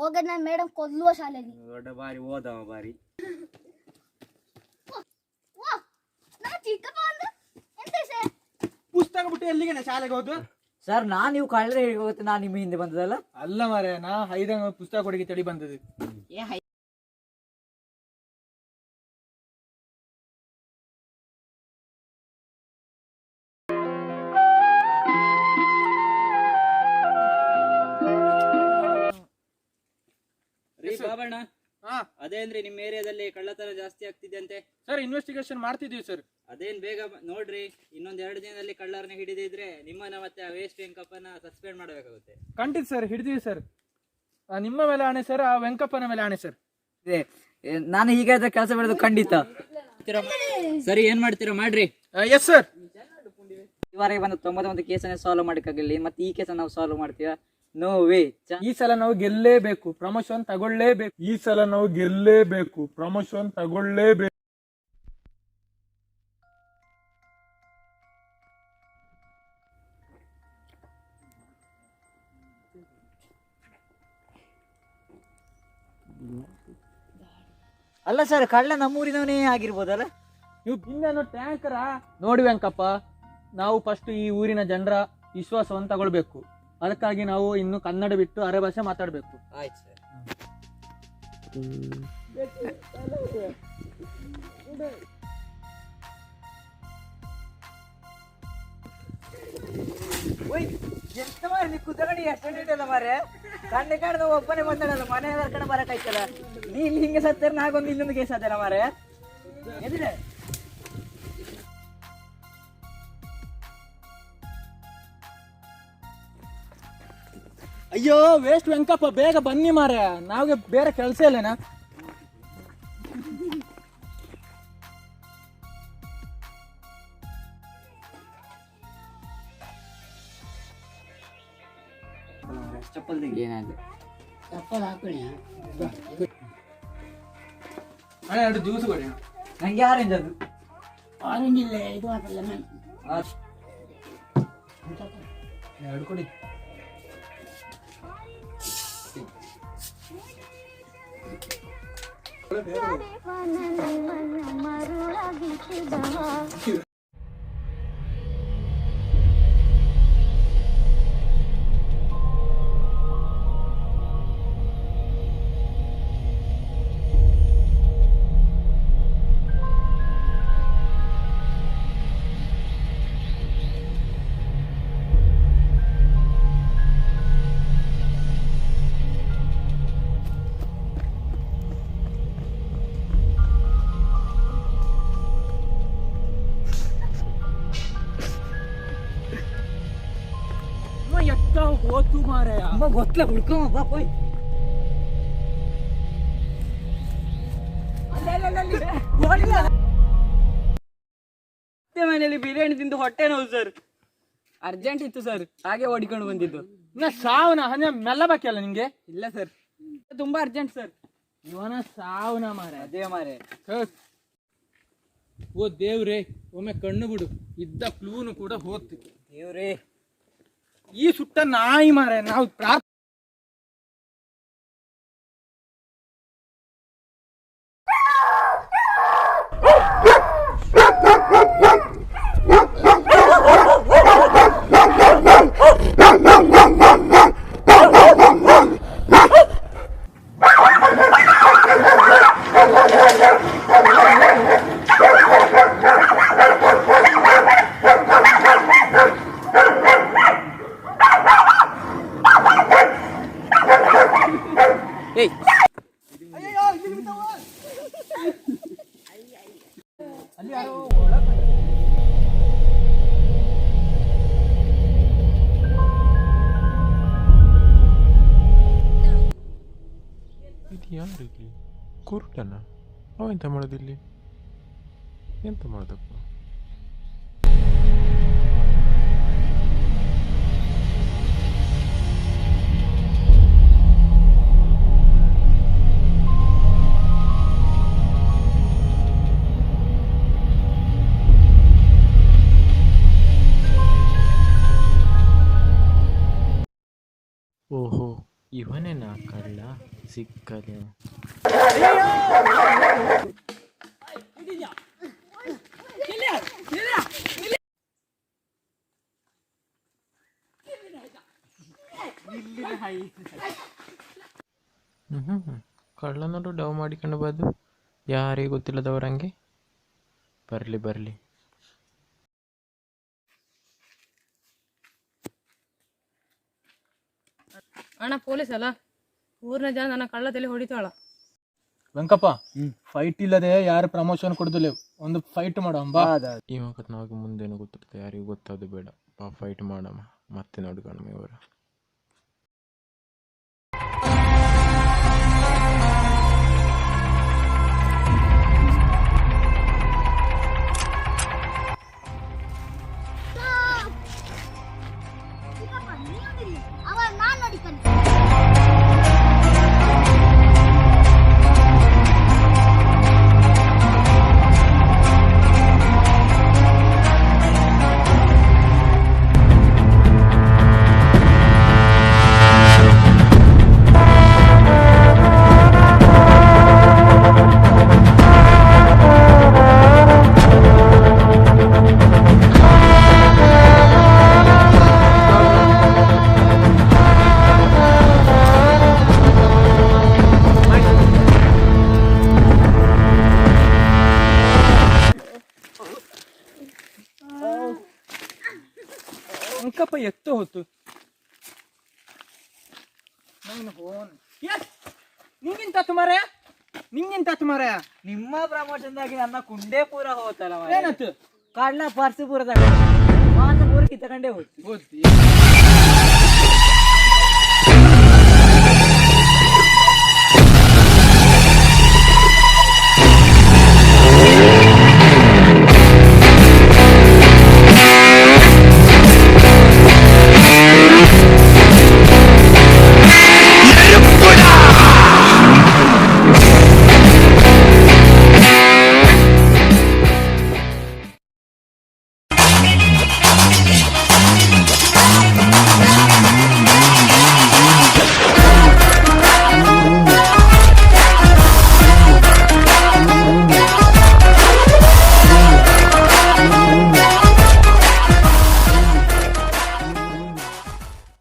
ಹೋಗದ್ ನಾನ್ ಮೇಡಮ್ ಕೊಲ್ಲುವ ಶಾಲೆಗೆ ದೊಡ್ಡ ಬಾರಿ ಓದವ ಬಾರಿ ಪುಸ್ತಕ ಬಿಟ್ಟು ಎಲ್ಲಿಗೆ ಶಾಲೆಗೆ ಹೋದು ಸರ್ ನಾನ್ ನೀವು ಕಳ್ರೆ ಹೋಗುತ್ತೆ ನಾನು ನಿಮ್ಮ ಹಿಂದೆ ಬಂದದಲ್ಲ ಅಲ್ಲ ಮಾರ್ರೆ ನಾ ಐದಂಗ ಪುಸ್ತಕ ಕೊಡಿಗೆ ತಡಿ ಬಂದದ್ದು ಬಾಬಣ್ಣ ಅದೇನ್ರಿ ನಿಮ್ ಏರಿಯಾದಲ್ಲಿ ಕಳ್ಳತನ ಜಾಸ್ತಿ ಆಗ್ತಿದೆ ಅಂತೆ ಸರ್ ಇನ್ವೆಸ್ಟಿಗೇಷನ್ ಮಾಡ್ತಿದೀವಿ ಸರ್. ಅದೇನ್ ಬೇಗ ನೋಡ್ರಿ, ಇನ್ನೊಂದ್ 2 ದಿನದಲ್ಲಿ ಕಳ್ಳರನ್ನ ಹಿಡಿದಿದ್ರೆ ನಿಮ್ಮನ್ನ ಮತ್ತೆ ವೇಸ್ಟ್ ವೆಂಕಪ್ಪನ ಸಸ್ಪೆಂಡ್ ಮಾಡಬೇಕಾಗುತ್ತೆ. ಖಂಡಿತ ಸರ್, ಹಿಡಿದೀವಿ ಸರ್. ನಿಮ್ಮ ಮೇಲೆ ಆಣೆ ಸರ್, ಆ ವೆಂಕಪ್ಪನ ಮೇಲೆ ಆಣೆ ಸರ್. ನಾನು ಈಗ ಕೆಲಸ ಮಾಡೋದು ಖಂಡಿತ. ಸರಿ, ಏನ್ ಮಾಡ್ತೀರಾ ಮಾಡ್ರಿ. Yes sir. ಇವರೆಗೆ ಬಂದು 91 ಕೇಸನ್ನ ಸಾಲ್ವ್ ಮಾಡಕ್ಕಾಗಲಿ, ಮತ್ತೆ ಈ ಕೇಸನ್ನ ನಾವು ಸಾಲ್ವ್ ಮಾಡ್ತೀವ? No way. ಈ ಸಲ ನಾವು ಗೆಲ್ಲೇಬೇಕು, ಪ್ರಮೋಷನ್ ತಗೊಳ್ಳೇಬೇಕು. ಈ ಸಲ ನಾವು ಗೆಲ್ಲೇಬೇಕು, ಪ್ರಮೋಷನ್ ತಗೊಳ್ಳೇಬೇಕು. ಅಲ್ಲ ಸರ್, ಕಳ್ಳ ನಮ್ಮೂರಿನವನೇ ಆಗಿರ್ಬೋದಲ್ಲ? ನೀವು ಇನ್ನೇನು ಟ್ಯಾಂಕರ ನೋಡಿ ವೆಂಕಪ್ಪ, ನಾವು ಫಸ್ಟ್ ಈ ಊರಿನ ಜನರ ವಿಶ್ವಾಸವನ್ನು ತಗೊಳ್ಬೇಕು. ಅದಕ್ಕಾಗಿ ನಾವು ಇನ್ನು ಕನ್ನಡ ಬಿಟ್ಟು ಅರೆ ಭಾಷೆ ಮಾತಾಡಬೇಕು. ಆಯ್ತು ಸರ್. ಎಂತ ಮಾರಿ ನೀ ಕುದಗಡಿ ಎಷ್ಟಲ್ಲ ಮಾರೆ, ಕಣ್ಣೆ ಕಾಣದ ಒಬ್ಬನೇ ಬಂದಳಲ್ಲ, ಮನೆ ಕಡೆ ಬರಕಾಯ್ತಲ್ಲ. ನೀ ಇಲ್ಲಿ ಹಿಂಗೆ ಸತ್ತೇರ ನಾಗೊಂದು ಇಲ್ಲೊಂದು ಕೇಸ್ ಅದಲ್ಲ ಮಾರೆ. ಎದಿದೆ ಅಯ್ಯೋ ವೇಸ್ಟ್ ವೆಂಕಪ್ಪ, ಬೇಗ ಬನ್ನಿ ಮಾರ, ನಾವ್ಗೆ ಬೇರೆ ಕೆಲಸ ಇಲ್ಲೇನಾ? ಚಪ್ಪಲ್ ಏನಾದ್ರು ಚಪ್ಪಲ್ ಹಾಕೊಳ್ಳಿ. ಅಣ್ಣ 2 ಜ್ಯೂಸ್ ಕೊಡಿ. ನಂಗೆ ಆರೆಂಜ್ ಅದು. ಆರೆಂಜ್ ಇಲ್ಲ, ಇದು ಹಾಕಲ್ಲ ನಾನು. 2 ಕೊಡಿ. ಹೋತು ಮಾರೆ, ಅಮ್ಮ ಗೊತ್ತಲ್ಲ, ಹುಡ್ಕೊಂಬ ಬಾ ಪೋಯ್. ಮನೆಯಲ್ಲಿ ಬಿರಿಯಾನಿ ತಿಂದು ಹೊಟ್ಟೆ ನೋವು ಸರ್, ಅರ್ಜೆಂಟ್ ಇತ್ತು ಸರ್, ಹಾಗೆ ಓಡಿಕೊಂಡು ಬಂದಿದ್ದು. ಸಾವನ ಹಂಗೆ ಮೆಲ್ಲ ಬಾಕಿಯಲ್ಲ ನಿಂಗೆ? ಇಲ್ಲ ಸರ್, ತುಂಬಾ ಅರ್ಜೆಂಟ್ ಸರ್. ಇವನ ಸಾವನ ಮಾರೆ. ಅದೇ ಮಾರೆ. ಓ ದೇವ್ರೇ, ಒಮ್ಮೆ ಕಣ್ಣು ಬಿಡು, ಇದ್ದ ಕ್ಲೂನು ಕೂಡ ಹೋಗ್ತಿ. ದೇವ್ರೇ, ಈ ಸುಟ್ಟ ನಾಯಿ ಮಾರೆ, ನಾವು ಅಲ್ಲಿ ಯಾರೋ ಯಾರಿಲ್ಲಿ ಕುರುಟನ ಅವ ಎಂತ ಮಾಡೋದಿಲ್ಲಿ ಎಂತ ಮಾಡೋದಪ್ಪ ಓಹೋ ಇವನೇನಾ ಕಳ್ಳ ಸಿಕ್ಕದೆ ಕಳ್ಳನೋಡು ಡವ್ ಮಾಡಿಕೊಂಡು ಬಂದು ಯಾರಿಗೆ ಗೊತ್ತಿಲ್ಲದವರಂಗೆ ಬರಲಿ ಬರಲಿ. ಅಣ್ಣ ಪೊಲೀಸ್ ಅಲ್ಲ, ಊರಿನ ಜನ ನನ್ನ ಕಳ್ಳ ತಲೆ ಹೊಡಿತಾಳ. ವೆಂಕಪ್ಪ ಫೈಟ್ ಇಲ್ಲದೆ ಯಾರು ಪ್ರಮೋಷನ್ ಕೊಡುದಿಲ್ಲ, ಒಂದು ಫೈಟ್ ಮಾಡಂಬಾ. ಇವಾಗ ನಾವು ಮುಂದೇನು ಗೊತ್ತಿರುತ್ತೆ, ಯಾರಿಗೂ ಗೊತ್ತಾದು ಬೇಡ. ಫೈಟ್ ಮಾಡಮ್ಮ, ಮತ್ತೆ ನೋಡ್ಕೊಳಮ್ಮ ಇವರು. ಅವ ನಾನ್ ನೋಡಿಕೊಂಡು ವೆಂಕಪ್ಪ ಎತ್ತು ಹೊತ್ತು ನಿಂಗಿಂತ ಮಾರ ನಿಮ್ಮ ಪ್ರಮೋಷನ್ದಾಗಿ ನನ್ನ ಕುಂಡೆ ಪೂರ ಹೋತಲ್ಲ ಏನತ್ತು ಕಳ್ಳ ಪರ್ಸು ಪೂರದಾಗ ಮಾತು ಪೂರ ಕಿತ್ತಕೊಂಡೇ ಹೋಯ್ತು. ಹೋದ್ವಿ